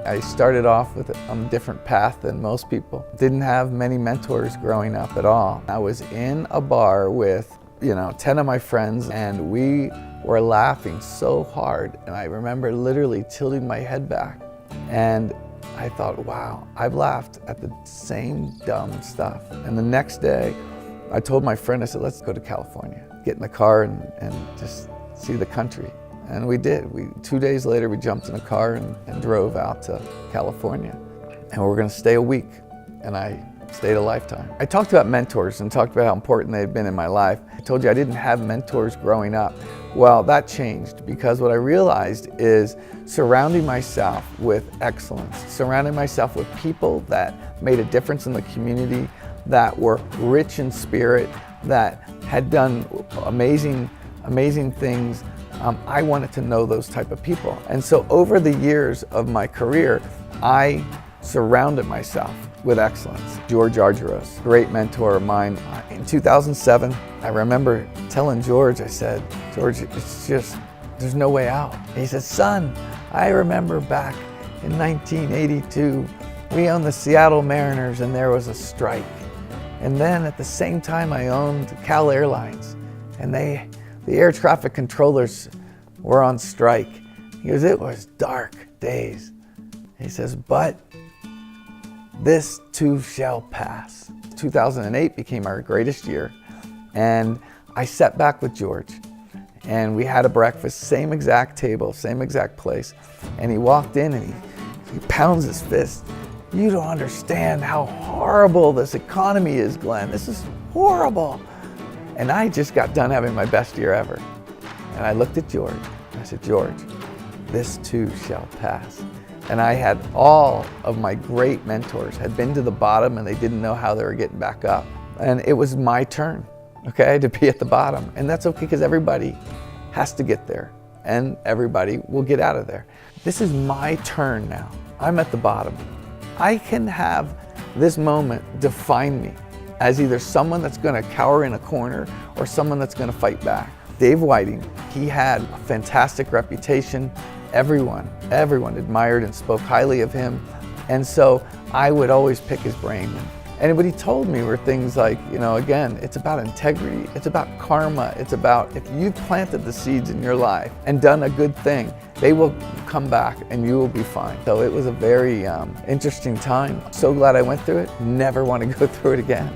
I started off with a different path than most people. Didn't have many mentors growing up at all. I was in a bar with 10 of my friends, and we were laughing so hard. And I remember literally tilting my head back. And I thought, wow, I've laughed at the same dumb stuff. And the next day, I told my friend, I said, let's go to California. Get in the car and just see the country. And we did. 2 days later, we jumped in a car and drove out to California. And we were gonna stay a week, and I stayed a lifetime. I talked about mentors and talked about how important they had been in my life. I told you I didn't have mentors growing up. Well, that changed, because what I realized is surrounding myself with excellence, surrounding myself with people that made a difference in the community, that were rich in spirit, that had done amazing things. I wanted to know those type of people. And so over the years of my career, I surrounded myself with excellence. George Argyros, great mentor of mine. In 2007, I remember telling George, I said, George, it's just, there's no way out. He said, son, I remember back in 1982, we owned the Seattle Mariners and there was a strike. And then at the same time I owned Cal Airlines, and the air traffic controllers were on strike. He goes, it was dark days. He says, but this too shall pass. 2008 became our greatest year, and I sat back with George, and we had a breakfast, same exact table, same exact place, and he walked in and he pounds his fist. You don't understand how horrible this economy is, Glenn. This is horrible. And I just got done having my best year ever. And I looked at George, and I said, George, this too shall pass. And I had all of my great mentors had been to the bottom and they didn't know how they were getting back up. And it was my turn, okay, to be at the bottom. And that's okay, because everybody has to get there and everybody will get out of there. This is my turn now. I'm at the bottom. I can have this moment define me as either someone that's gonna cower in a corner or someone that's gonna fight back. Dave Whiting, he had a fantastic reputation. Everyone admired and spoke highly of him. And so I would always pick his brain. And what he told me were things like, again, it's about integrity, it's about karma, it's about if you've planted the seeds in your life and done a good thing, they will come back and you will be fine. So it was a very interesting time. So glad I went through it, never want to go through it again.